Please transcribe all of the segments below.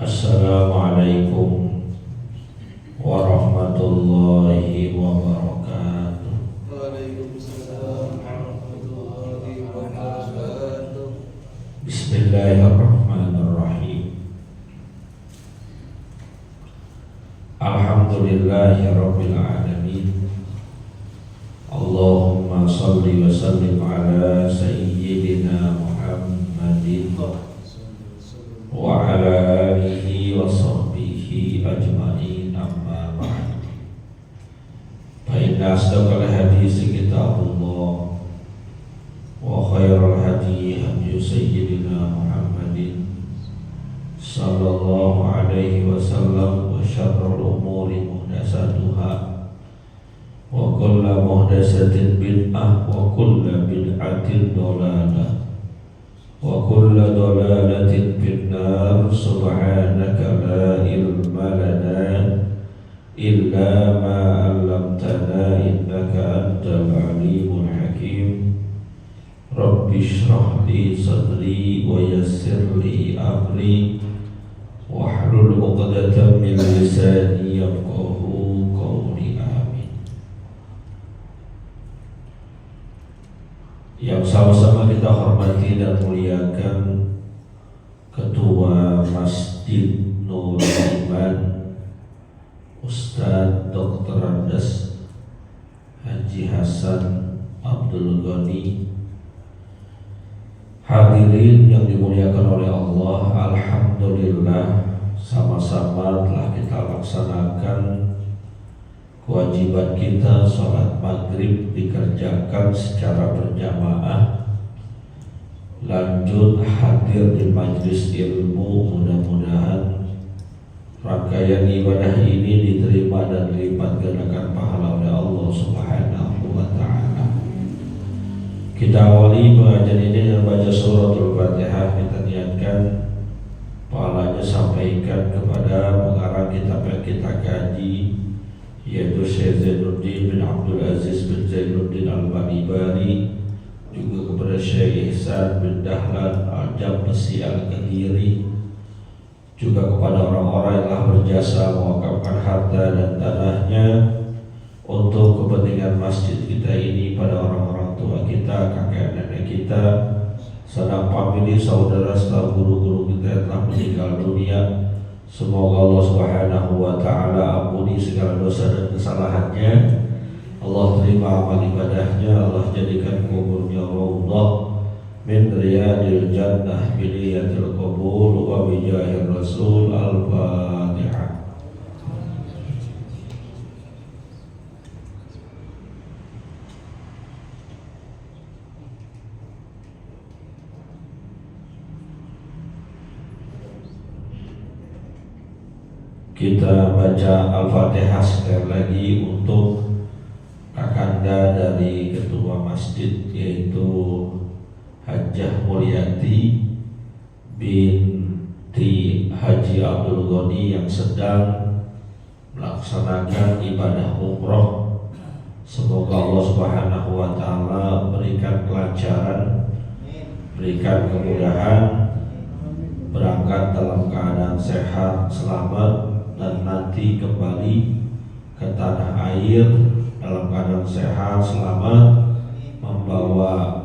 Assalamualaikum warahmatullahi wabarakatuh. Waalaikumsalam warahmatullahi wabarakatuh. Bismillahirrahmanirrahim. Alhamdulillahi rabbil alamin. Allahumma salli wa sallim ala sayyidina Muhammadin wa ala alihi wa sahbihi ajma'in, amma ba'd. Fa inna asdaqal hadisi kitabullah wa khairal hadi hadi sayyidina Muhammadin sallallahu alaihi wasallam, wa syarrul umuri muhdatsatuha wa kullu muhdatsatin bid'ah wa kullu bid'atin dhalalah wa kullu dhalalatin finnar. Subhanaka la ilma lana illa ma 'allamtana innaka antal alimul hakim. Rabbi shrah li sadri wa yassir li amri wahlul 'uqdatam min lisani yafqahu qawli. Amin. Yang sama-sama kita hormati dan muliakan Ketua Masjid Nurul Iman Ustadz Dr. Andes Haji Hasan Abdul Ghani, hadirin yang dimuliakan oleh Allah. Alhamdulillah, sama-sama telah kita laksanakan kewajiban kita sholat maghrib dikerjakan secara berjamaah. Lanjut hadir di majlis ilmu, mudah-mudahan rangkaian ibadah ini diterima dan dilipat gandakan pahala oleh Allah Subhanahu wa ta'ala. Kita awali pengajian ini dengan baca suratul Fatihah. Kita niatkan pahalanya sampaikan kepada pengarang kitab yang kita kaji, yaitu Syekh Zainuddin bin Abdul Aziz bin Zainuddin Al-Banibari, juga kepada Syekh Ihsan bin Dahlan Al-Jambasi Al-Qadiri, juga kepada orang-orang yang telah berjasa mewakafkan harta dan tanahnya untuk kepentingan masjid kita ini, pada orang-orang tua kita, kakek nenek kita, sanak famili, saudara serta guru-guru kita yang telah meninggal dunia. Semoga Allah Subhanahu wa ta'ala ampuni segala dosa dan kesalahannya. Allah terima amal ibadahnya. Allah jadikan kuburnya raudhah min riyadil jannah bi niyatil qabul wa bi jahir rasul. Al-Fatihah. Kita baca Al-Fatihah sekali lagi untuk kakanda dari ketua masjid, yaitu Hajjah Mulyati binti Haji Abdul Ghani yang sedang melaksanakan ibadah umroh. Semoga Allah Subhanahu wa ta'ala berikan kelancaran, berikan kemudahan, berangkat dalam keadaan sehat, selamat, dan nanti kembali ke tanah air dalam keadaan sehat, selamat, membawa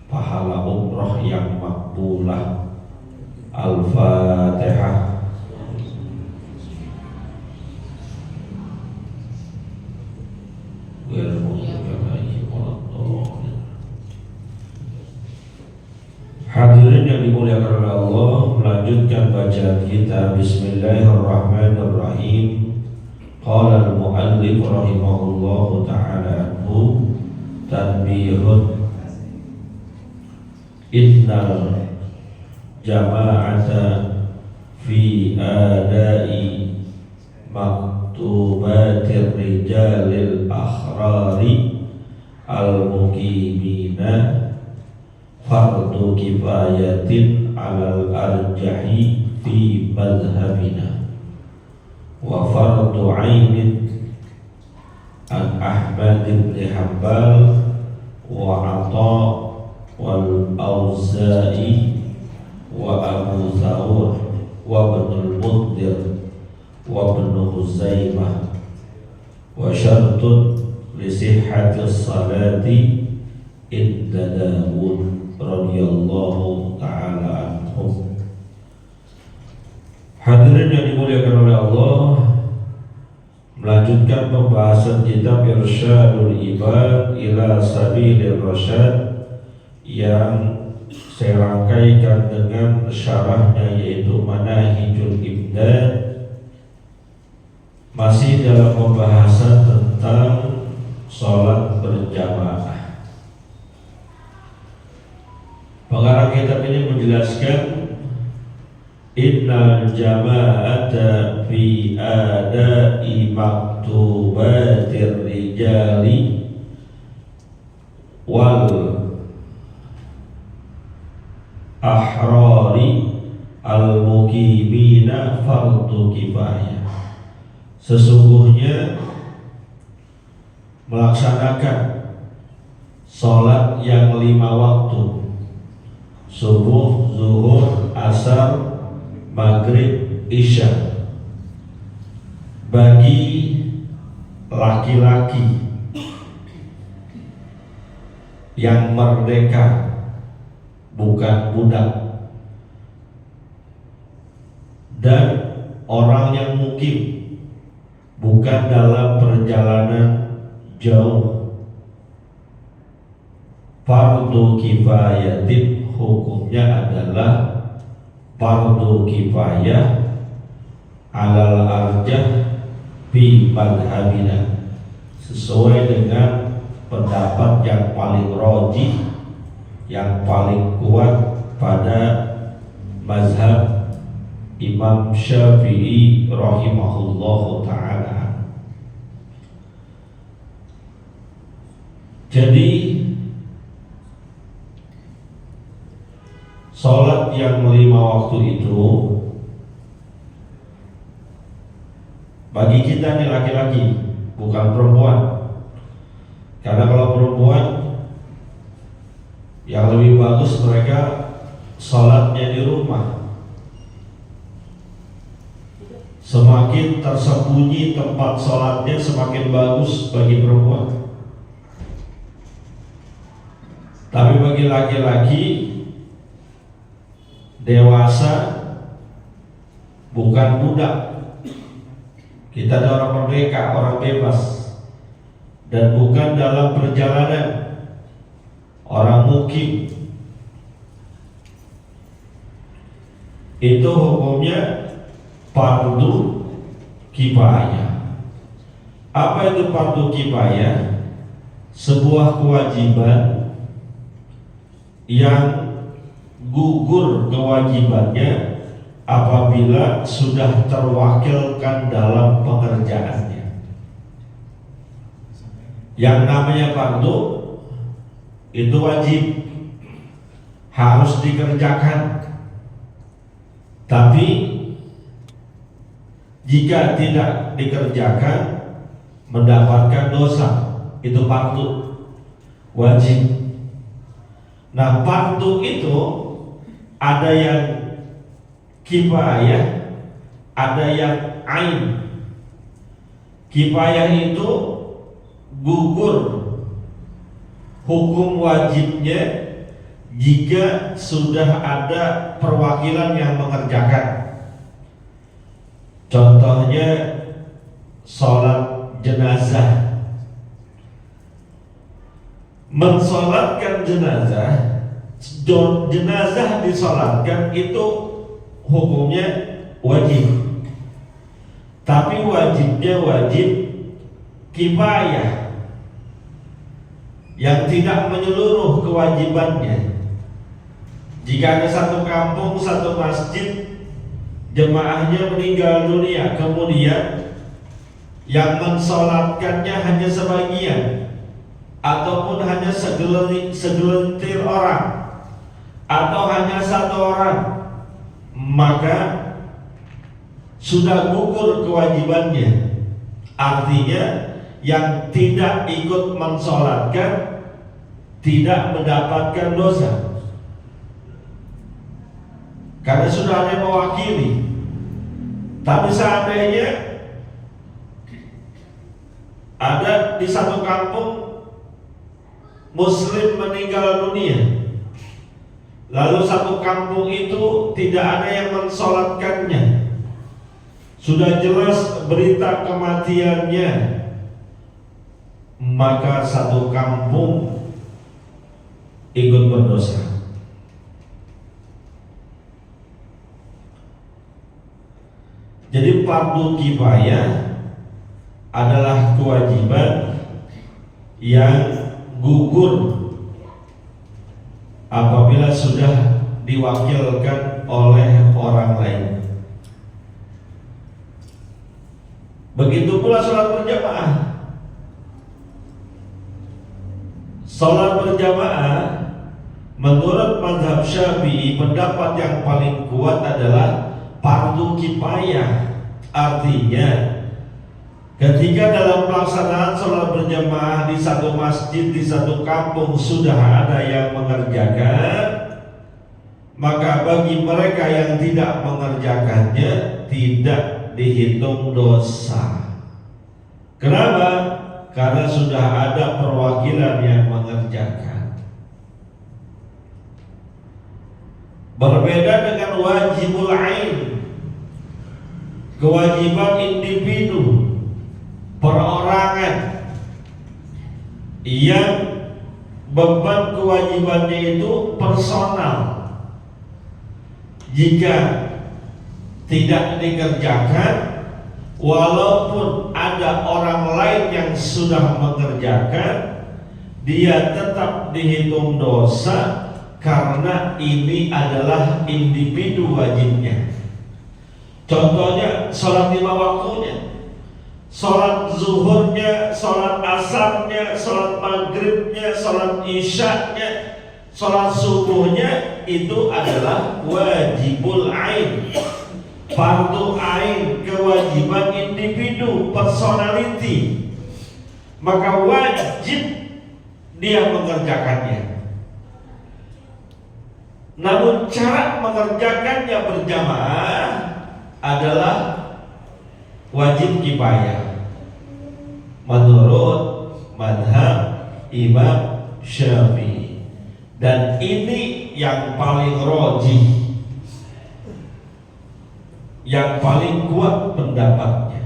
pahala umroh yang makbulah. Al-Fatihah. Hadirin yang dimuliakan oleh Allah, melanjutkan bacaan kita. Bismillahirrahmanirrahim. Qala al-mu'allif rahimahullahu ta'ala anhu, tanbihun, innal jama'ata fi adai maktubatir rijalil akhrari al-muqimina fardu kifayatin alal arjahi fi madhabina wa fardu ainin an Ahmad bin Hanbal wa Atha wal Auza'i wa Abu Thawr wa ibnul Mundhir wa ibnu Huzaimah wa syartun li sihhatis salati inda Dawud radhiyallahu ta'ala anhum. Hadirin yang dimuliakan oleh Allah, melanjutkan pembahasan kitab Irsyadul Ibad ila Sabilir Rasyad yang saya rangkaikan dengan syarahnya yaitu Manahijul Imdad, masih dalam pembahasan tentang sholat berjamaah. Pengarang kitab ini menjelaskan innal jama'ata fi ada'i maktubatir rijali wal ahrari al-muqimina fardu kifayah. Sesungguhnya melaksanakan sholat yang 5 waktu, subuh, zuhur, asar, maghrib, isya, bagi laki-laki yang merdeka, bukan budak, dan orang yang mukim, bukan dalam perjalanan jauh. Fardu kifayatin hukumnya adalah fardu kifayah alal arjah fi madhabina, sesuai dengan pendapat yang paling rajih, yang paling kuat pada mazhab Imam Syafi'i rahimahullahu ta'ala. Jadi sholat yang 5 waktu itu bagi kita nih laki-laki, bukan perempuan. Karena kalau perempuan yang lebih bagus mereka sholatnya di rumah. Semakin tersembunyi tempat sholatnya semakin bagus bagi perempuan. Tapi bagi laki-laki dewasa, bukan budak, kita ada orang merdeka, orang bebas, dan bukan dalam perjalanan, orang mukim. Itu hukumnya fardu kifayah. Apa itu fardu kifayah? Sebuah kewajiban yang gugur kewajibannya apabila sudah terwakilkan dalam pengerjaannya. Yang namanya fardu itu wajib, harus dikerjakan. Tapi jika tidak dikerjakan mendapatkan dosa, itu fardu wajib. Nah, fardu itu ada yang kifayah, ada yang ain. Kifayah itu gugur hukum wajibnya jika sudah ada perwakilan yang mengerjakan. Contohnya sholat jenazah. Mensolatkan jenazah, jenazah disolatkan itu hukumnya wajib. Tapi wajibnya wajib kifayah, yang tidak menyeluruh kewajibannya. Jika ada satu kampung, satu masjid, jemaahnya meninggal dunia, kemudian yang mensolatkannya hanya sebagian ataupun hanya segelintir orang atau hanya satu orang, maka sudah gugur kewajibannya. Artinya yang tidak ikut mensolatkan tidak mendapatkan dosa, karena sudah ada yang mewakili. Tapi seandainya ada di satu kampung Muslim meninggal dunia, lalu satu kampung itu tidak ada yang mensolatkannya, sudah jelas berita kematiannya, maka satu kampung ikut berdosa. Jadi fardu kifayah adalah kewajiban yang gugur apabila sudah diwakilkan oleh orang lain. Begitu pula sholat berjamaah. Sholat berjamaah menurut mazhab Syafi'i, pendapat yang paling kuat adalah fardu kifayah. Artinya ketika dalam pelaksanaan sholat berjamaah di satu masjid, di satu kampung sudah ada yang mengerjakan, maka bagi mereka yang tidak mengerjakannya tidak dihitung dosa. Kenapa? Karena sudah ada perwakilan yang mengerjakan. Berbeda dengan wajibul ain, kewajiban individu, perorangan yang beban kewajibannya itu personal. Jika tidak dikerjakan, walaupun ada orang lain yang sudah mengerjakan, dia tetap dihitung dosa karena ini adalah individu wajibnya. Contohnya sholat 5 waktunya, sholat zuhurnya, sholat asarnya, sholat maghribnya, sholat isyaknya, sholat subuhnya, itu adalah wajibul ain, fardu ain, kewajiban individu, personality. Maka wajib dia mengerjakannya. Namun cara mengerjakannya berjamaah adalah wajib kifayah menurut mazhab Imam Syafi'i, dan ini yang paling rajih, yang paling kuat pendapatnya.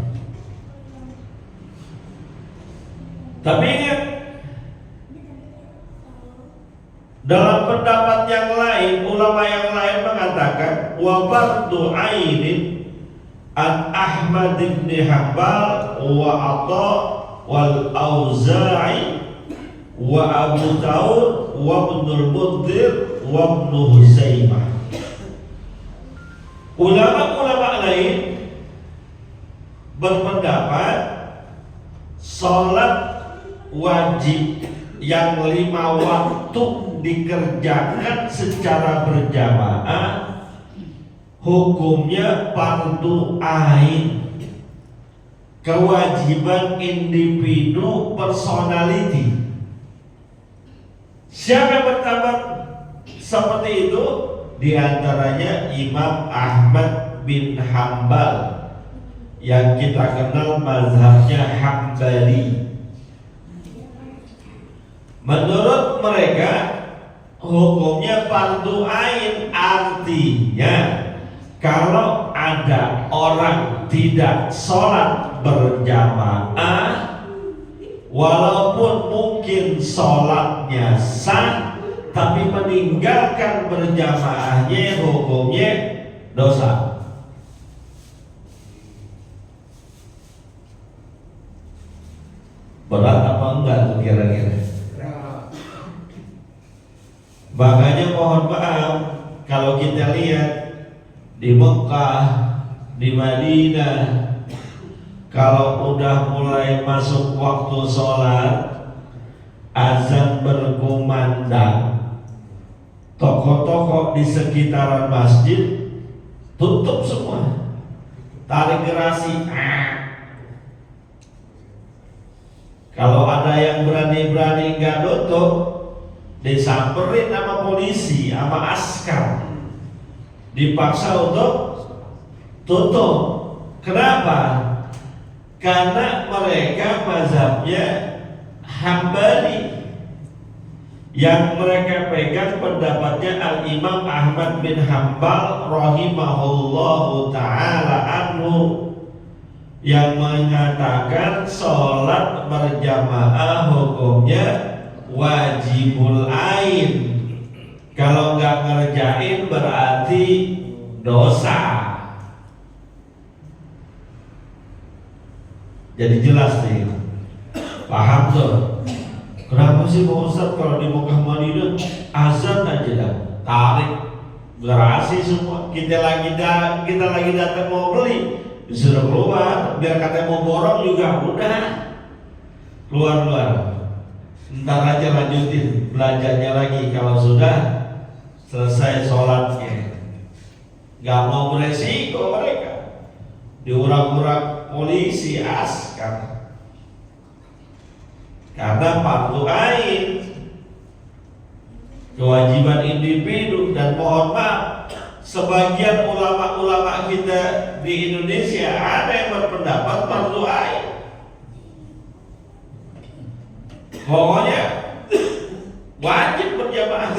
Tapi ingat, dalam pendapat yang lain, ulama yang lain mengatakan wa fardu ainin an Ahmad bin Hanbal wa Atha wal Auza'i wa Abu Daud wa Ibnul Mundhir wa Ibnu Huzaimah. Ulama-ulama lain berpendapat salat wajib yang 5 waktu dikerjakan secara berjamaah hukumnya fardu ain, kewajiban individu, personality. Siapa yang berpendapat seperti itu? Di antaranya Imam Ahmad bin Hanbal yang kita kenal mazhabnya Hambali. Menurut mereka hukumnya fardu ain, artinya kalau ada orang tidak sholat berjamaah, walaupun mungkin sholatnya sah, tapi meninggalkan berjamaahnya hukumnya dosa. Berat apa enggak tuh kira-kira? Makanya mohon maaf kalau kita lihat di Mekah, di Madinah, kalau udah mulai masuk waktu sholat, azan berkumandang, toko-toko di sekitaran masjid tutup semua, tarik gerasi. Kalau ada yang berani-berani nggak tutup, disamperin sama polisi, sama askar, dipaksa untuk tutup. Kenapa? Karena mereka mazhabnya Hambali, yang mereka pegang pendapatnya Al-Imam Ahmad bin Hambal rahimahullahu ta'ala anhu, yang mengatakan sholat berjamaah hukumnya wajibul ain. Kalau nggak ngerjain berarti dosa. Jadi jelas nih, paham tuh. Kenapa sih Pak Ustadz kalau di Mekah Madinah azan aja dah, tarik garasi semua. Kita lagi datang mau beli, disuruh keluar. Biar katanya mau borong juga udah keluar. Ntar aja lanjutin belajarnya lagi kalau sudah selesai sholatnya. Gak mau beresiko mereka, diurak-urak polisi askar. Karena fardu ain, kewajiban individu. Dan mohon maaf, sebagian ulama-ulama kita di Indonesia ada yang berpendapat fardu ain. Pokoknya wajib berjamaah,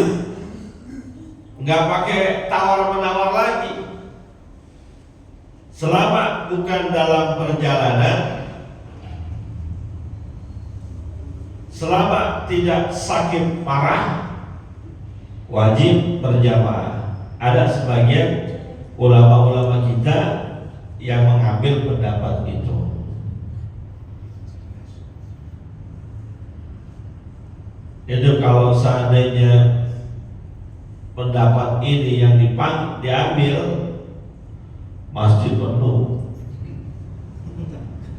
nggak pakai tawar-menawar lagi. Selama bukan dalam perjalanan, selama tidak sakit parah, wajib berjamaah. Ada sebagian ulama-ulama kita yang mengambil pendapat itu. Itu kalau seandainya pendapat ini yang diambil, masjid penuh.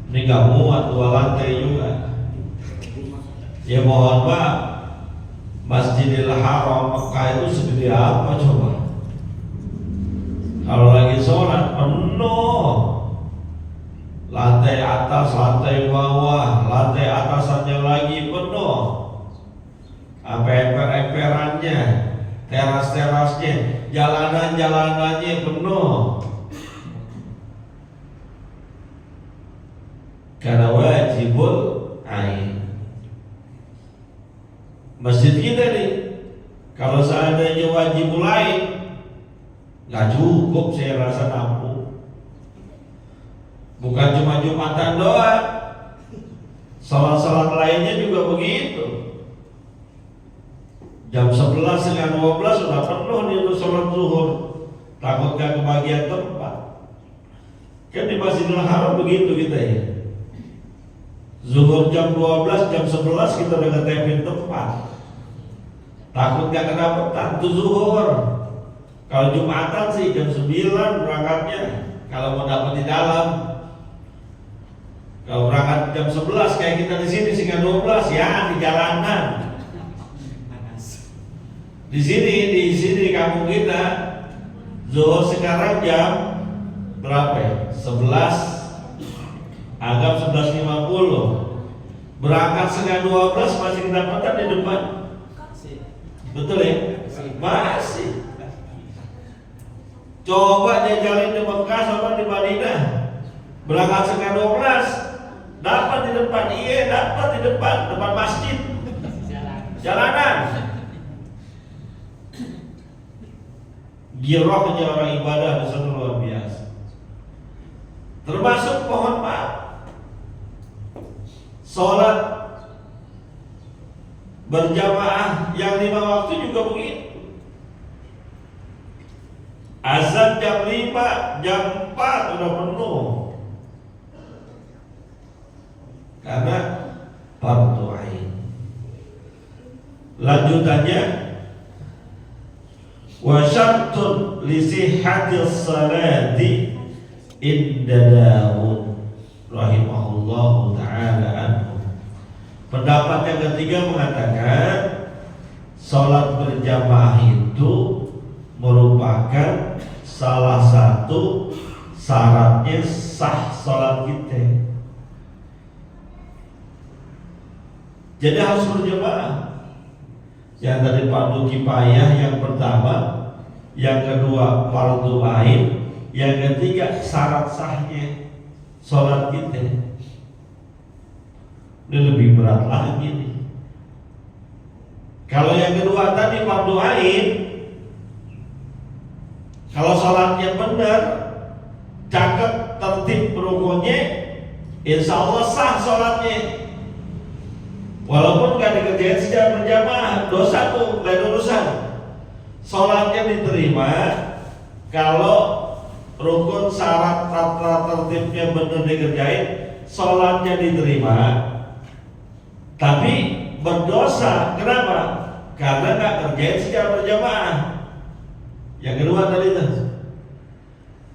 Ini gak muat 2 lantai juga. Ya mohon maaf, Masjidil Haram Mekah itu segede apa coba? Kalau lagi sholat penuh, lantai atas, lantai bawah, lantai atasannya lagi penuh, sampai emper-emperannya, teras-terasnya, jalanan-jalanannya penuh. Karena wajibul ain. Masjid kita nih, kalau seandainya wajibul ain, nggak cukup saya rasa nampung. Bukan cuma Jumatan doang, salat-salat lainnya juga begitu. Jam 11 dengan 12 sudah penuh nih untuk sholat zuhur. Takut gak kebagian tempat. Kan di Masjidil Haram begitu kita ya. Zuhur jam 12, jam 11 kita udah ketepin tempat. Takut gak kedapetan tuh zuhur. Kalau Jumatan sih jam 9 berangkatnya, kalau mau dapat di dalam. Kalau berangkat jam 11 kayak kita di sini setengah 12 ya di jalanan. Di sini di kampung kita zuhur sekarang jam berapa ya? 11, anggap 11.50. Berangkat setengah 12 masih kedapatan di depan. Betul ya? Masih. Coba jajalin di Mekah sama di Madinah. Berangkat setengah 12, dapat di depan. Iya, dapat di depan masjid. Jalanan. Girohnya orang ibadah di sana luar biasa. Termasuk mohon maaf, sholat berjamaah yang 5 waktu juga begitu. Azan jam 5, jam 4 udah penuh. Karena fardu ain. Lanjutannya, wa syartun li sihhatis salati inda Daud rahimahullahu ta'ala anhu. Pendapat yang ketiga mengatakan sholat berjamaah itu merupakan salah satu syaratnya sah sholat kita. Jadi harus berjamaah. Yang tadi fardu kifayah yang pertama, yang kedua fardu ain, yang ketiga syarat sahnya. sholat kita. Ini lebih berat lagi nih. Kalau yang kedua tadi fardu ain, kalau sholatnya benar, cakep tertib rukunnya, insya Allah sah sholatnya. Walaupun gak dikerjain secara berjamaah, dosa tuh lain urusan. Sholatnya diterima kalau rukun syarat tata tertibnya benar dikerjain, sholatnya diterima. Tapi berdosa, kenapa? Karena gak kerjain secara berjamaah. Yang kedua tadi tuh.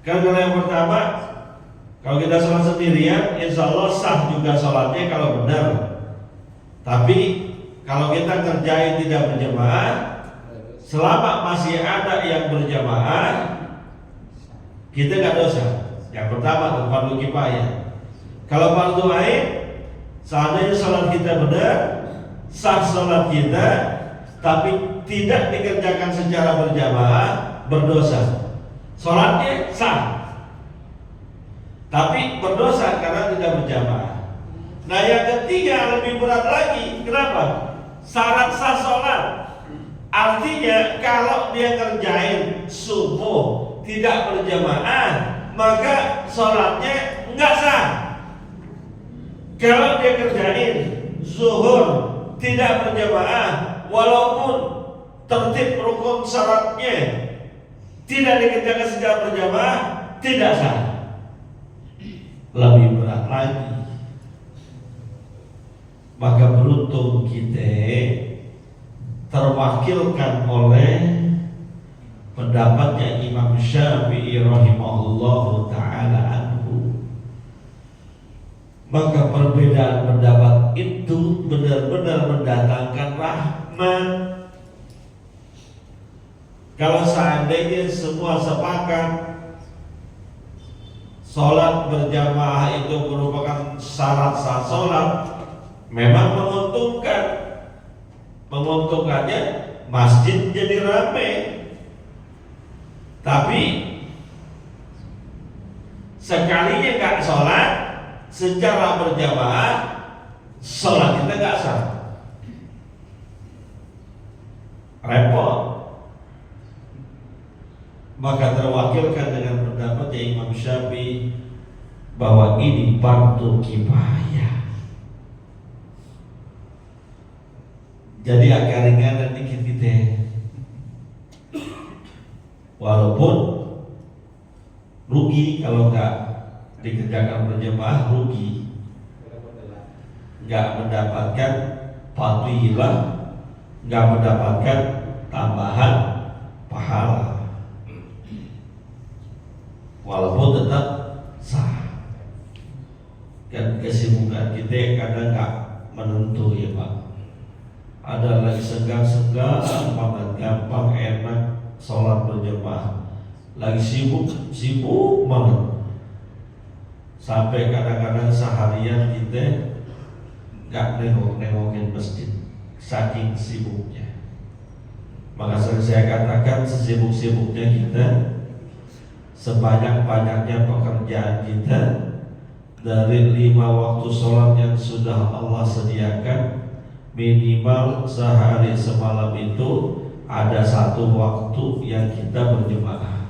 Karena yang pertama, kalau kita sholat sendirian, insya Allah sah juga sholatnya kalau benar. Tapi kalau kita kerjain tidak berjamaah, selama masih ada yang berjamaah, kita nggak dosa. Yang pertama tuh fardu kifayah. Kalau fardu ain, seandainya sholat kita benar, sah sholat kita, tapi tidak dikerjakan secara berjamaah, berdosa. Sholatnya sah, tapi berdosa karena tidak berjamaah. Nah yang ketiga lebih berat lagi. Kenapa? Syarat sah sholat, artinya kalau dia kerjain subuh tidak berjamaah, maka sholatnya enggak sah. Kalau dia kerjain zuhur tidak berjamaah, walaupun tertib rukun syaratnya tidak dikerjakan secara berjamaah, tidak sah. Lebih berat lagi. Maka beruntung kita terwakilkan oleh pendapatnya Imam Syafi'i rahimahullahu ta'ala anhu. Maka perbedaan pendapat itu benar-benar mendatangkan rahmat. Kalau seandainya semua sepakat sholat berjamaah itu merupakan syarat sah sholat, memang menguntungkan. Menguntungkannya masjid jadi ramai. Tapi sekalinya gak sholat secara berjamaah, sholat kita gak sah. Repot. Maka terwakilkan dengan pendapatnya Imam Syafi'i bahwa ini fardu kifayah. Jadi agak ringan dikit kita. Walaupun rugi kalau nggak dikerjakan berjamaah, rugi, nggak mendapatkan fadilah, nggak mendapatkan tambahan pahala, walaupun tetap sah. Dan kesibukan kita kadang nggak menentu ya Pak. Ada lagi senggang-senggang banget, gampang enak sholat berjamaah, lagi sibuk banget, sampai kadang-kadang seharian kita nggak nengokin masjid saking sibuknya. Maka sering saya katakan, sesibuk-sibuknya kita, sebanyak-banyaknya pekerjaan kita, dari 5 waktu sholat yang sudah Allah sediakan, minimal sehari semalam itu ada 1 waktu yang kita berjemaah.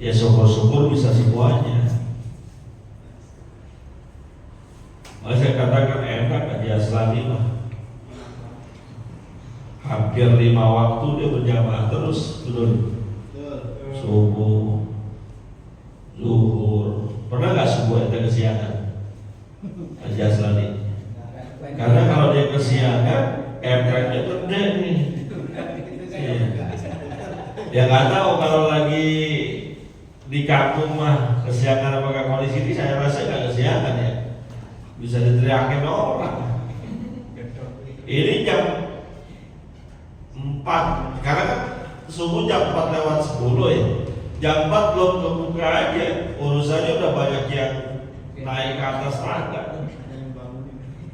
Ya syukur-syukur bisa semuanya. Saya katakan enak aja Islami mah. Hampir 5 waktu dia berjamaah terus, betul. Subuh, zuhur. Pernah nggak subuh ada kesiangan? Aja Islami. Karena kalau dia kesiangan, efeknya gede nih. Ya nggak tahu kalau lagi di kampung mah kesiangan apakah kondisi ini, saya rasa nggak kesiangan ya. Bisa diteriakin orang. Ini jam 4, karena kan subuh jam 4 lewat 10 ya. Jam 4 belum kebuka aja, urusannya udah banyak yang naik ke atas tangga.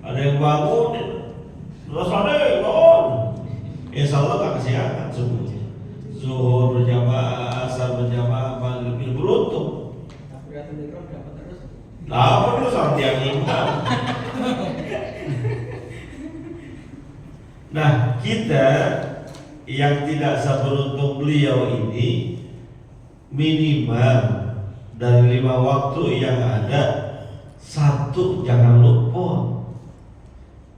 Ada yang bangun, terus ada yang bangun. Insya Allah gak kesiangan subuh. Zuhur berjamaah, asar berjamaah, maghrib beruntung. kita yang tidak seberuntung beliau ini minimal dari 5 waktu yang ada 1 jangan lupa.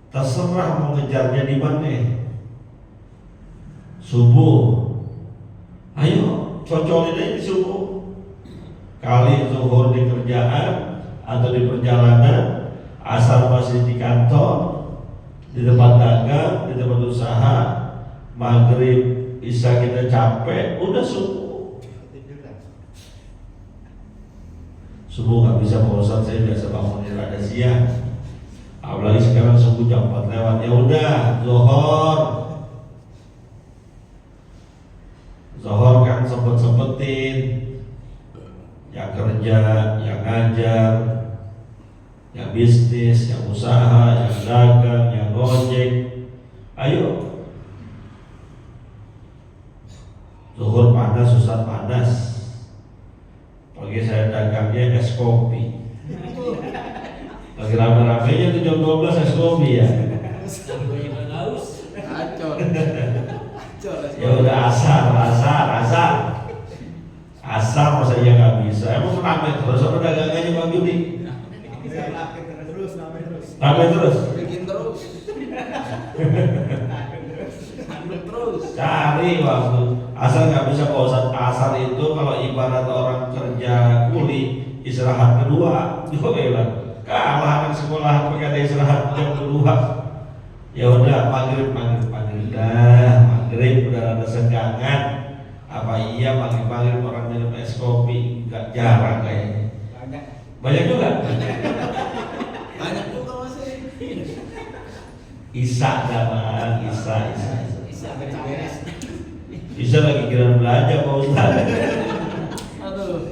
Terserah mau ngejarnya di mana. Subuh, ayo cocolin aja di subuh. Kali zuhur di kerjaan atau di perjalanan, asar masih di kantor, di tempat dagang, di tempat usaha, maghrib, isya kita capek, udah subuh. Subuh nggak bisa Pak Ustadz, saya biasa bangunnya rada siang. Apalagi sekarang subuh jam 4 lewat, ya udah Zohor kan sempet-sempetin, yang kerja, yang ngajar, yang bisnis, yang usaha, yang dagang, yang gojek, ayo. Zuhur panas, susah panas. Pagi saya dagangnya es kopi. Lagi rame-ramenya tuh jam 12 es kopi ya. Ya udah asar masa iya nggak bisa. Emang rame terus apa dagangannya Bang Yudi? Rame terus. Bikin terus. Cari waktu. Asal nggak bisa Pak Ustadz. Asar itu kalau ibarat orang kerja kuli istirahat kedua, juga kalah anak sekolah pakai ada istirahat jam kedua. Ya udah maghrib udah ada senggangan. Apa iya maghrib orang minum es kopi? Nggak jarang kayaknya. Banyak juga. Banyak juga masih. Isa lagi kira belanja Pak Ustadz. Aduh.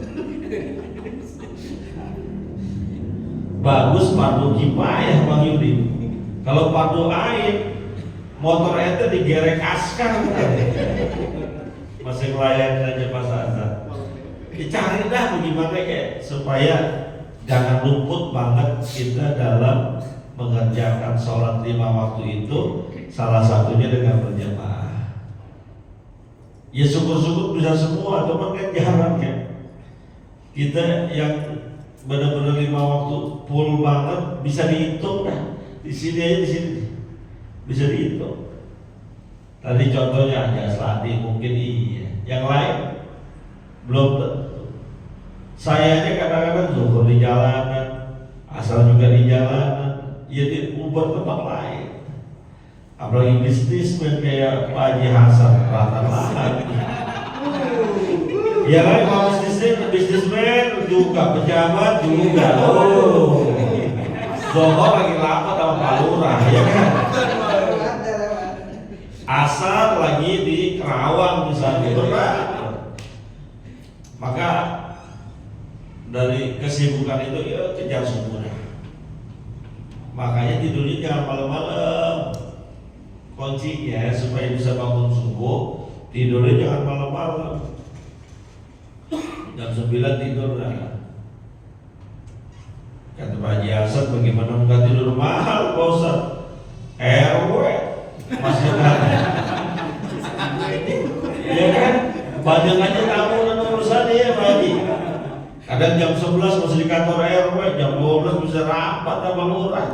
Bagus fardu kifayah Bang Yudi. Kalau fardu ain motor ente digerek askar. Masih ngelayan aja pas azan. Dicari dah bagaimana kayak supaya jangan luput banget kita dalam mengerjakan sholat 5 waktu itu, salah satunya dengan berjamaah. Ya syukur-syukur bisa semua, cuman kan jarang ya. Kita yang benar-benar 5 waktu full banget bisa dihitung dah. Di sini bisa dihitung. Tadi contohnya hanya selati mungkin iya, yang lain belum tentu. Saya aja kadang-kadang zuhur di jalanan, asal juga di jalanan, ya di Uber tempat lain. Apalagi bisnismen kayak Pak Haji Hasan rata-rata. Ya kan kalau bisnismen juga, pejabat juga. Zohor lagi lama sama Pak Lurah, ya kan? Asal lagi di Kerawang misalnya, berat. Maka dari kesibukan itu ya kejar subuhnya. Makanya tidurnya jangan malam-malam. Kuncinya supaya bisa bangun subuh, tidurnya jangan malam-malam. Jam 9 tidur lah. Kata Pak Haji Hasan, bagaimana enggak tidur mahal Pak Ustaz? RW masih ada. Ya kan? Banyak aja tamu dan urusan ya Pak Haji. Kadang jam 11 masih di kantor RW, jam 12 bisa rapat sama lurah.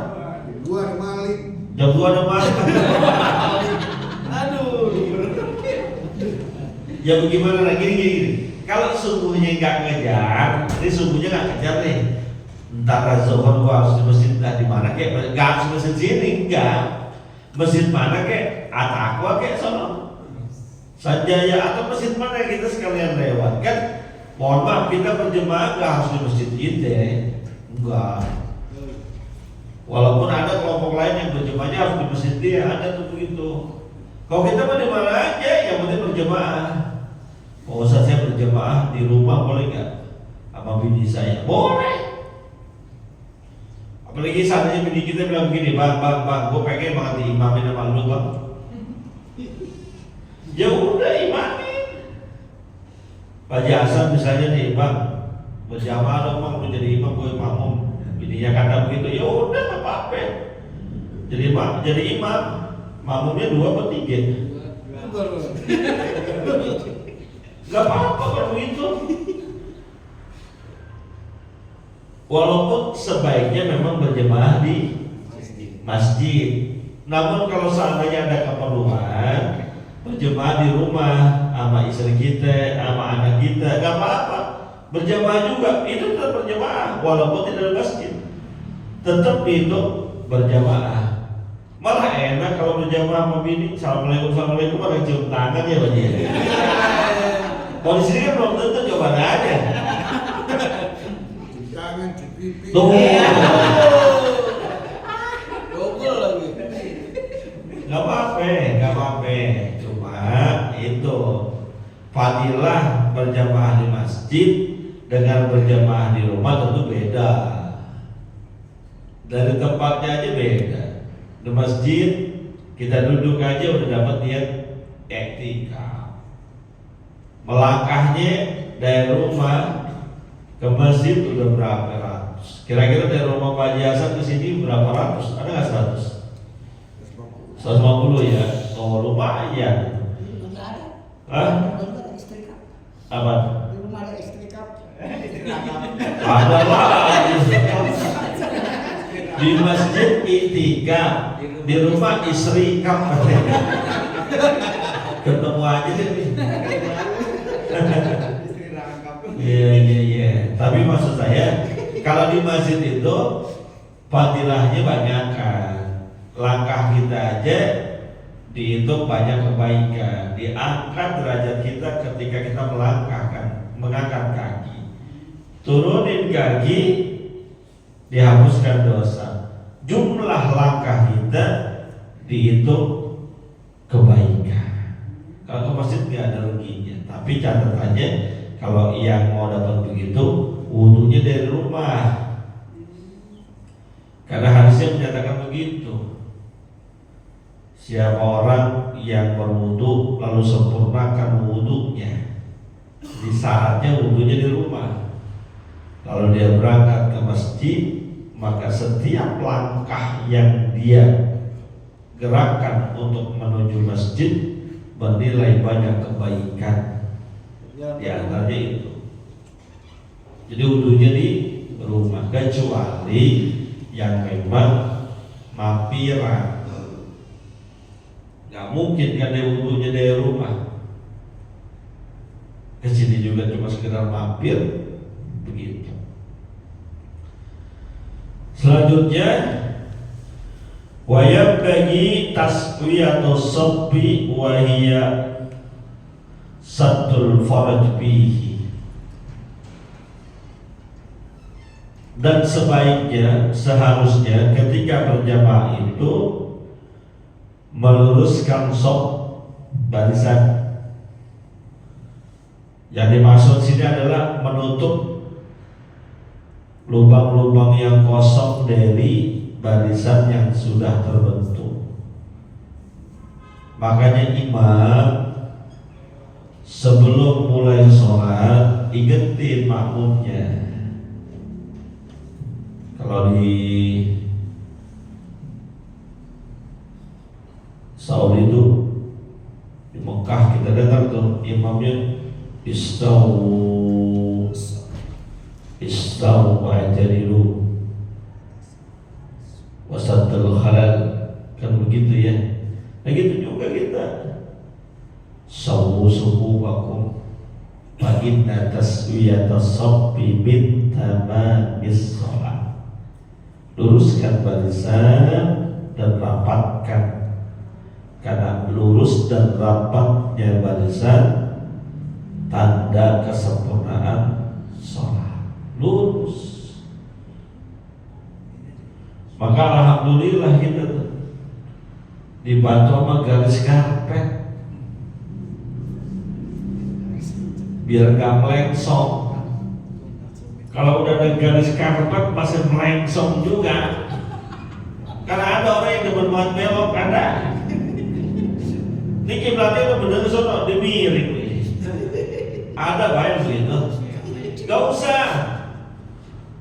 Jam 2 ada maling. Aduh. Ya bagaimana lagi gini. Kalau subuhnya nggak ngejar, ini subuhnya nggak kejar nih. Entar zuhur gua harus di masjid di mana kek? Nggak harus masjid sini, enggak. Masjid mana kek? At-Taqwa kek sono. Sanjaya atau masjid mana kita sekalian lewat kan? Mohon maaf kita berjemaah nggak harus di masjid kita, enggak. Walaupun ada kelompok lain yang berjemaahnya harus di masjid dia, ada tuh begitu. Kalau kita mah di mana aja, yang penting berjemaah. Mau usah saya berjemaah di rumah boleh nggak? Sama bini saya boleh. Apalagi saatnya bini kita bilang begini, bang, gue pengen banget diimamin sama lu bang. Ya udah imamin. Pak Haji Hasan misalnya nih bang, berjamaah dong bang, lu jadi imam, gue makmum. Bininya kata begitu, ya udah nggak apa-apa. Jadi imam. Makmumnya 2 atau 3? Gak apa-apa kalau begitu. Walaupun sebaiknya memang berjemaah di masjid. Namun kalau seandainya ada keperluan berjemaah di rumah sama istri kita, sama anak kita, gak apa-apa. Berjemaah juga, itu tetap berjemaah walaupun tidak di masjid. Tetap itu berjamaah. Malah enak kalau berjamaah sama bini. Assalamualaikum malah cium tangan ya Pak. Kalau di sini kan belum tentu, coba aja. Jangan di pipi. Tuh. Double lagi. Gak apa-apa. Cuma itu fadilah berjamaah di masjid dengan berjamaah di rumah tentu beda. Dari tempatnya aja beda. Di masjid kita duduk aja udah dapat niat iktikaf. Melangkahnya dari rumah ke masjid udah berapa ratus. Kira-kira dari rumah Pak Haji Hasan ke sini berapa ratus? Ada nggak 100? 150 ya. Oh lumayan. Enggak ada. Hah? Enggak ada istri kap. Apa? Di rumah ada istri kap. Ada lagi. Di masjid itikaf, di rumah istri kap. Ketemu aja deh. Iya. Tapi maksud saya, kalau di masjid itu fadilahnya banyak kan. Langkah kita aja dihitung banyak kebaikan. Diangkat derajat kita ketika kita melangkahkan, mengangkat kaki. Turunin kaki, dihapuskan dosa. Jumlah langkah kita dihitung kebaikan. Kalau ke masjid nggak ada ruginya. Tapi catat aja, kalau yang mau dapat begitu, wudunya dari rumah. Karena hadisnya menyatakan begitu. Siapa orang yang berwudu lalu sempurnakan wudunya, di saatnya wudunya di rumah. Lalu dia berangkat ke masjid, maka setiap langkah yang dia gerakan untuk menuju masjid bernilai banyak kebaikan. Di antaranya itu. Jadi wudunya di rumah, kecuali yang memang mampiran. Gak mungkin kan dia wudunya dari rumah. Kesini juga cuma sekedar mampir, begitu. Selanjutnya, wayab bagi tasqiyatu sabbi wa hiya saddul faraj bihi. Dan sebaiknya, seharusnya ketika berjamaah itu meluruskan saf barisan. Yang dimaksud sini adalah menutup lubang-lubang yang kosong dari barisan yang sudah terbentuk. Makanya imam sebelum mulai sholat ingetin makmumnya. Kalau di Saudi itu, di Mekah kita dengar tuh imamnya Istawu wa'jadilu wasaddal khalal, kan begitu ya. Nah gitu juga kita, sawu suhuwakum fa inna taswiyata sabbi min tamamis shalah. Luruskan barisan dan rapatkan, karena lurus dan rapatnya barisan tanda kesempurnaan sholat. Lurus. Maka alhamdulillah kita tuh dibantu sama garis karpet biar gak melengsong. Kalau udah ada garis karpet masih melengsong juga. Karena ada orang yang demen banget belok, ada. Ini kiblatnya udah bener sono dimiring. Ada banyak begitu. Gak usah.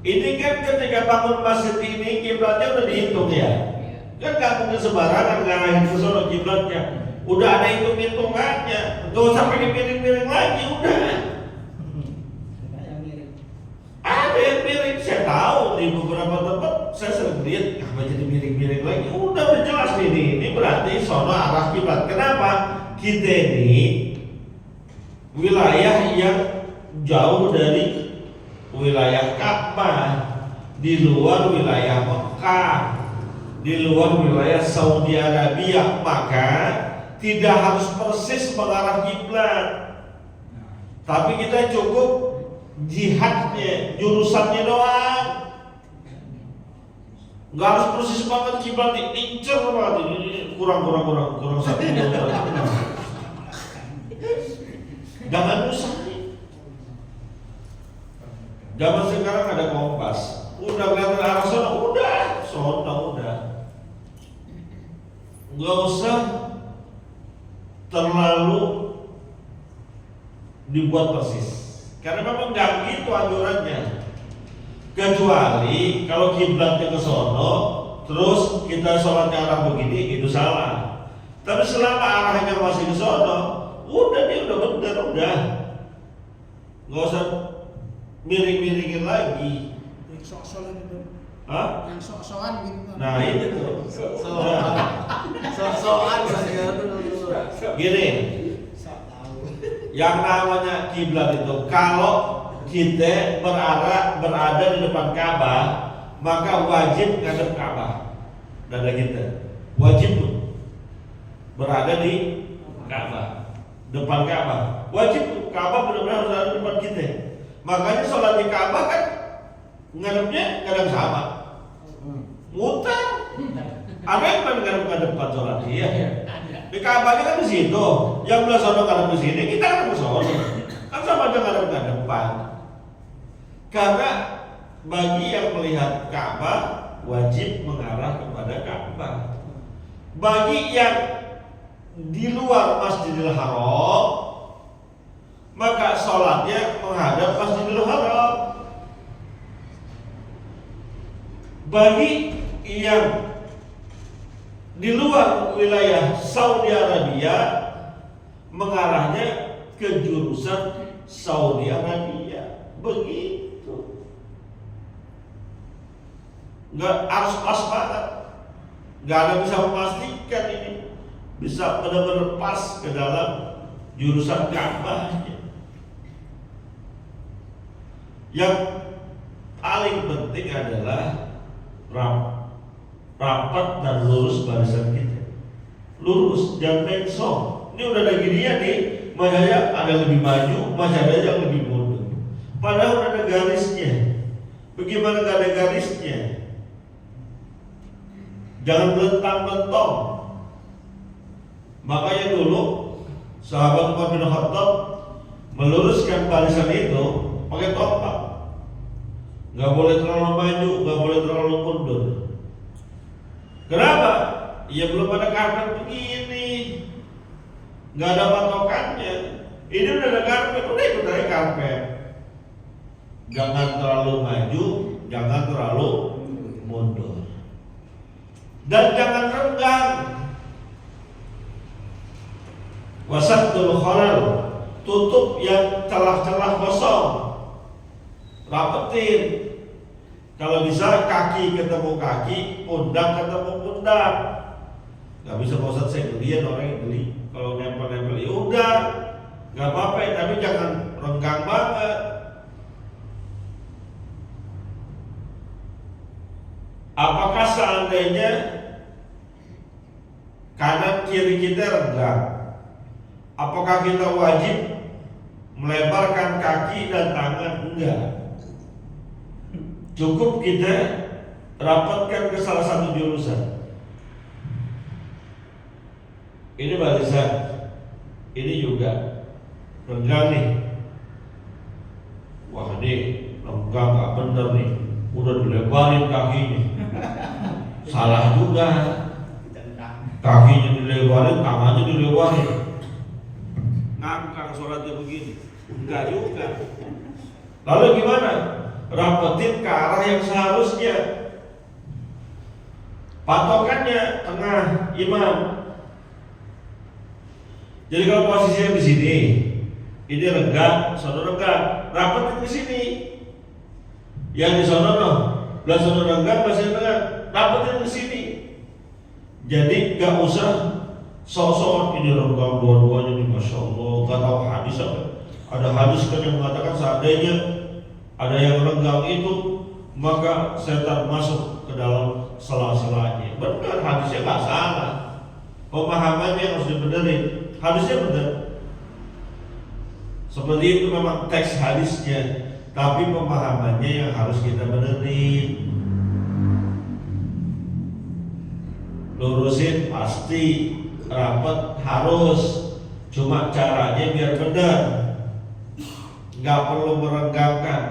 Ini kan ketika bangun masjid ini kiblatnya udah dihitung ya. Kan nggak mungkin sembarangan ngarahin ke sono kiblatnya. Udah ada hitung-hitungannya, nggak usah pakai miring-miring lagi, udah. Ada yang miring, saya tahu di beberapa tempat saya sering lihat, apa jadi miring-miring lagi? Udah jelas ini berarti sono arah kiblat. Kenapa? Kita ini wilayah yang jauh dari wilayah Ka'bah, di luar wilayah Mekah, di luar wilayah Saudi Arabia, maka tidak harus persis mengarah kiblat. Tapi kita cukup jihadnya, jurusannya doang. Nggak harus persis banget kiblat, incer banget ini kurang satu meter. Jangan usah. Zaman sekarang ada kompas, udah kelihatan arah sana, udah. Nggak usah terlalu dibuat persis, karena memang nggak gitu anjurannya. Kecuali kalau kiblatnya ke sono, terus kita sholatnya arah begini, itu salah. Tapi selama arahnya masih ke sono, udah benar, udah. Nggak usah miring-miringin lagi. Yang sok-sokan itu. Hah? Yang sok-sokan gitu. Nah itu tuh. Sok-sokan saya Gini, yang namanya kiblat itu kalau kita berada di depan Ka'bah, maka wajib ngadep Ka'bah. Dada kita wajib tuh berada di Ka'bah, depan Ka'bah. Wajib tuh, Ka'bah benar-benar harus ada di depan kita. Makanya sholat di Ka'bah kan ngadepnya kadang sama, muter. Ada yang ngadep-ngadepan sholat dia. Di Ka'bahnya kan di situ, yang belah sono ngadep ke sini, kita ngadep ke sono. Kan sama aja ngadep-ngadepan. Karena bagi yang melihat Ka'bah wajib mengarah kepada Ka'bah. Bagi yang di luar Masjidil Haram, maka sholatnya menghadap Masjidil Haram. Bagi yang di luar wilayah Saudi Arabia, mengarahnya ke jurusan Saudi Arabia. Begitu. Nggak harus pas banget. Nggak ada bisa memastikan ini bisa benar-benar pas ke dalam jurusan Ka'bahnya. Yang paling penting adalah rapat dan lurus barisan kita. Lurus, jangan mengsong. Ini udah ada ginian nih, masanya ada lebih maju, masih ada yang lebih mundur. Padahal udah ada garisnya. Bagaimana gak ada garisnya? Jangan melentang-lentong. Makanya dulu sahabat Umar bin Khattab meluruskan barisan itu pakai topak. Gak boleh terlalu maju, gak boleh terlalu mundur. Kenapa? Ya belum ada karpet begini, nggak ada patokannya. Ini udah ada karpet, udah ikut aja karpet. Jangan terlalu maju, jangan terlalu mundur, dan jangan renggang. Wasatul khalal, tutup yang celah-celah kosong, rapetin. Kalau bisa kaki ketemu kaki, pundak ketemu pundak. Gak bisa Pak Ustadz, saya gelian orang yang geli. Kalau nempel-nempel ya udah, gak apa-apa ya, tapi jangan renggang banget. Apakah seandainya kanan kiri kita renggang, apakah kita wajib melebarkan kaki dan tangan? Enggak. Cukup kita rapatkan ke salah satu jurusan. Ini barisan, ini juga renggang nih. Wah ini renggang gak bener nih, udah dilebarin kakinya. Salah juga. Kakinya dilebarin, tangannya dilebarin. Ngangkang sholatnya begini. Enggak juga. Lalu gimana? Rapetin ke arah yang seharusnya. Patokannya tengah imam. Jadi kalau posisinya di sini, ini regap, sono regap, rapat di sini. Yang di sono belah sono regap, masih tengah, rapat di sini. Jadi nggak usah sok-sok ini regap dua-duanya nih, masya Allah. Gak tahu hadis apa? Ada hadis kan yang mengatakan seandainya ada yang regap itu maka setan masuk ke dalam sela-selanya. Benar, hadisnya nggak salah. Pemahamannya harus dibenerin. Hadisnya benar. Seperti itu memang teks hadisnya, tapi pemahamannya yang harus kita benerin. Lurusin pasti, rapat harus, cuma caranya biar benar. Nggak perlu merenggangkan.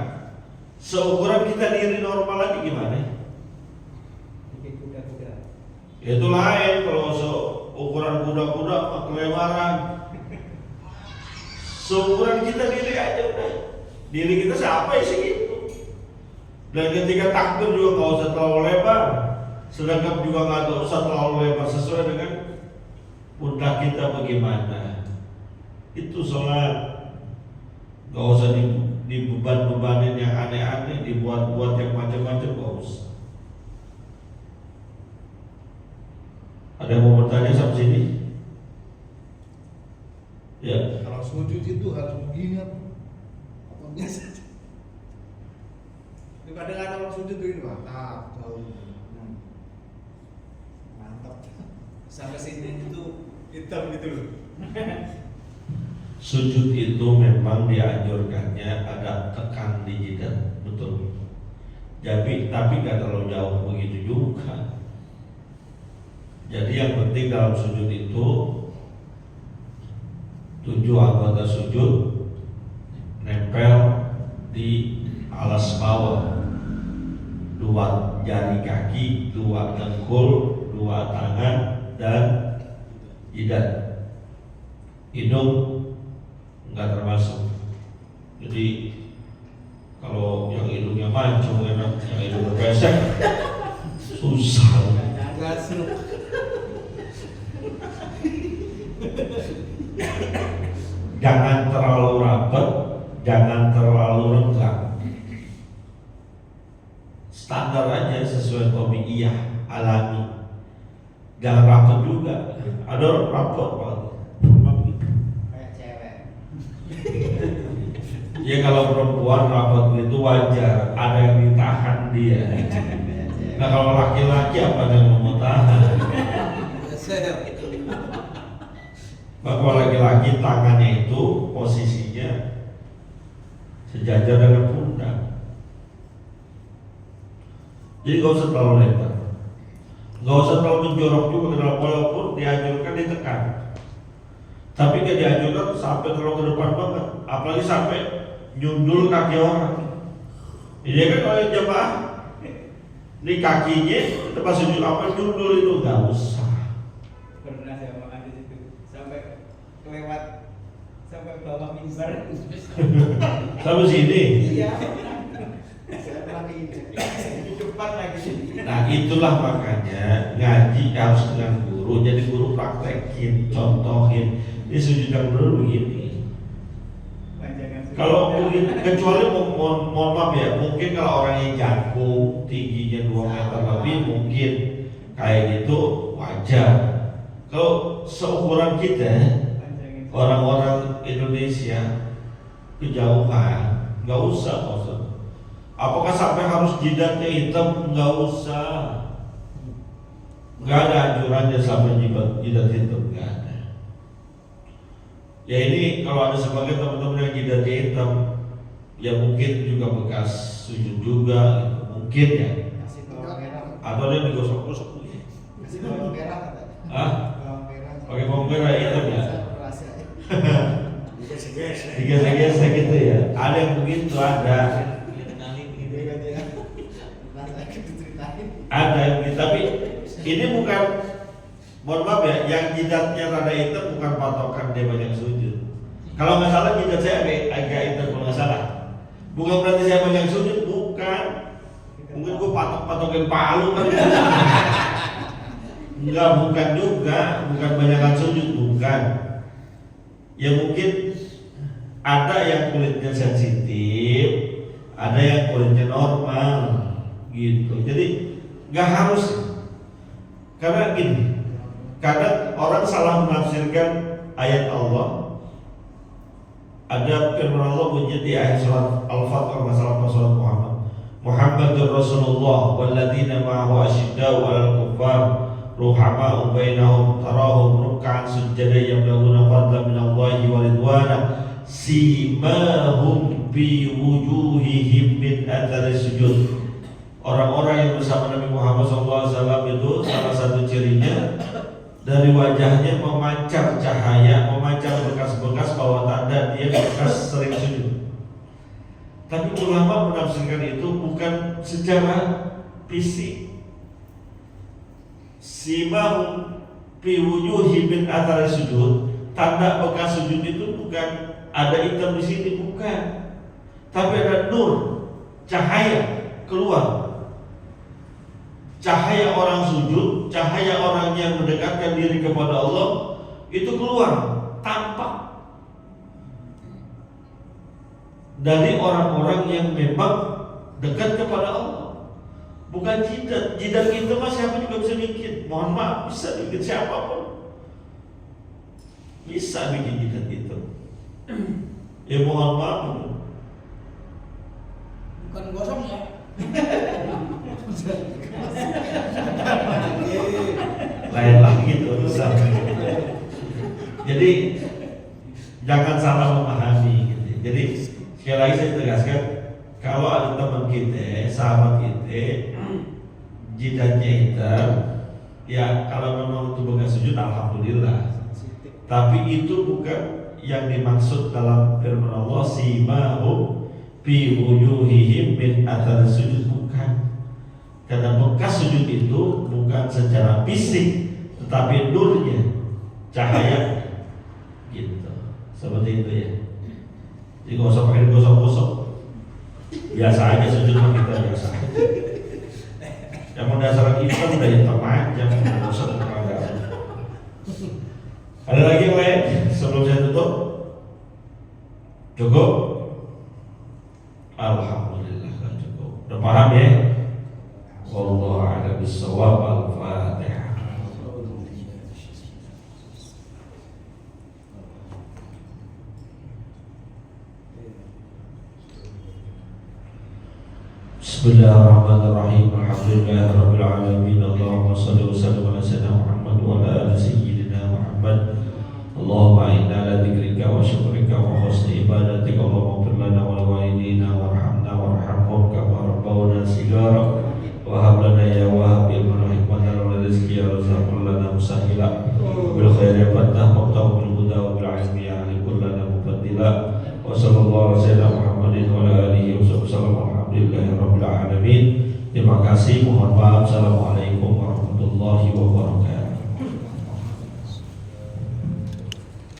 Seukuran kita diri normal lagi gimana? Itu lain kalau ukuran kuda-kuda kelebaran. Seukuran kita diri aja udah. Diri kita siapa sih gitu. Dan ketika takbir juga nggak usah terlalu lebar. Sedekap juga nggak usah terlalu lebar, sesuai dengan pundak kita bagaimana. Itu sholat. Nggak usah dibeban-bebanin yang aneh-aneh, dibuat-buat yang macam-macam, nggak usah. Ada yang mau bertanya sampai sini? Ya. Kalau sujud itu harus begini apa? Apa biasa? Kadang-kadang orang sujud begini, mantap, jauh. Mantap. Sampai sini itu hitam gitu loh. Sujud itu memang dianjurkannya ada tekan di jidat, betul. Tapi nggak terlalu jauh begitu juga. Jadi yang penting dalam sujud itu 7 anggota sujud nempel di alas bawah, 2 jari kaki, 2 dengkul, 2 tangan, dan jidat. Hidung nggak termasuk. Jadi kalau yang hidungnya mancung enak, yang hidungnya pesek susah. Jangan terlalu rapat, jangan terlalu renggang. Standar aja sesuai tabiiyah alami. Jangan rapat juga. Ada orang rapat banget. Kayak cewek. Ya kalau perempuan rapat itu wajar, ada yang ditahan dia. Nah kalau laki-laki apa yang mau tahan? Bahwa laki-laki tangannya itu posisinya sejajar dengan pundak. Jadi gak usah terlalu lebar, gak usah terlalu menjorok juga ke dalam, walaupun dianjurkan ditekan. Tapi gak dianjurkan sampai terlalu ke depan banget, apalagi sampai nyundul kaki orang. Ini kan kalau yang jemaah ini kakinya tempat sujud apa nyundul itu gak usah. Pernah saya makan di situ sampai kelewat sampai bawah mimbar. Sampai sini. Iya. Saya pernah di depan lagi. Nah itulah makanya ngaji harus dengan guru. Jadi guru praktekin, contohin. Ini sujud yang benar begini. Kalau mungkin kecuali mohon maaf ya, mungkin kalau orang yang jago tingginya 2 meter lebih mungkin kayak gitu wajar. Kalau seukuran kita orang-orang Indonesia kejauhan, nggak usah. Apakah sampai harus jidatnya hitam? Nggak usah. Nggak ada anjurannya sampai jidat hitam, nggak ada. Ya ini kalau ada sebagian teman-teman yang jidatnya hitam, ya mungkin juga bekas sujud juga, gitu. Mungkin ya. Kasih bawang merah. Atau dia digosok-gosok. Kasih bawang merah kata. Hah? Bawang merah. Pakai bawang merah hitam ya? Digesek-gesek. Digesek-gesek gitu ya. Ada yang begitu, ada. Ada yang begitu, tapi ini bukan, mohon maaf ya, yang jidatnya rada hitam bukan patokan dia banyak sujud. Kalau nggak salah jidat saya agak hitam kalau nggak salah. Bukan berarti saya banyak sujud, bukan. Mungkin gue patokin palu kan. Enggak, bukan juga, bukan banyakkan sujud, bukan. Ya mungkin ada yang kulitnya sensitif, ada yang kulitnya normal, gitu. Jadi nggak harus, karena gini, kadang orang salah menafsirkan ayat Allah. Ada firman Allah bunyi di ayat surat Al-Fatihah masalah surat Muhammadur Rasulullah walladzina ma'ahu asyiddau 'alal kuffar ruhama'u bainahum tarahum ruk'an sujada yablaghuna fadlan minallahi wa ridwana simahum bi wujuhihim min athari sujud. Orang-orang yang bersama Nabi Muhammad SAW itu salah satu cirinya dari wajahnya memancar cahaya, memancar bekas-bekas bahwa tanda dia bekas sering sujud. Tapi ulama menafsirkan itu bukan secara fisik. Simahum fi wujuhihim min athari sujud, tanda bekas sujud itu bukan ada hitam di sini, bukan. Tapi ada nur, cahaya keluar. Cahaya orang sujud, cahaya orang yang mendekatkan diri kepada Allah itu keluar, tampak dari orang-orang yang memang dekat kepada Allah. Bukan jidat, jidat itu mah siapa juga bisa bikin. Mohon maaf, bisa bikin siapapun, bisa bikin jidat itu. Ya mohon maaf, bukan gosong ya. Lain lagi itu urusan. Jadi jangan salah memahami gitu. Jadi sekali lagi saya tegaskan, kalau ada teman kita, sahabat kita, jidatnya hitam, ya kalau memang itu bukan sujud, alhamdulillah. Tapi itu bukan yang dimaksud dalam firman Allah, simahum fi wujuhihim min athari sujud, bukan. Karena bekas sujud itu bukan secara fisik, tetapi nurnya, cahaya, gitu. Seperti itu ya. Jadi nggak usah pakai digosok-gosok, biasa aja sujud mah kita biasa. Yang mendasarkan hitam udah hitam aja, gosok enggak. Ada lagi yang lain sebelum saya tutup? Cukup? Alhamdulillah kan cukup. Udah paham ya? Wallahu a'lam bishawab. Al-Fatihah. Bismillahirrahmanirrahim. Alhamdulillahirabbil alamin. Allahumma shalli wa sallim ala sayyidina Muhammad wa ala ali sayyidina Muhammad. Allahumma inna ala dzikrika wa syukrika wa husni ibadatika. Allahumma ighfir lana wa liwalidina warhamna warhamhum kama rabbawna shighara. Wa hab lana ya wahhab ilman hikmatan wa rizqi ya razzaqul lana musahila bil khairi fatah wa bil huda wa bil ilmi ya kullana mufaddila. Wa sallallahu ala sayyidina Muhammadin wa ala alihi wa sallam. Alhamdulillahirabbil alamin. Terima kasih, mohon maaf. Assalamualaikum warahmatullahi wabarakatuh.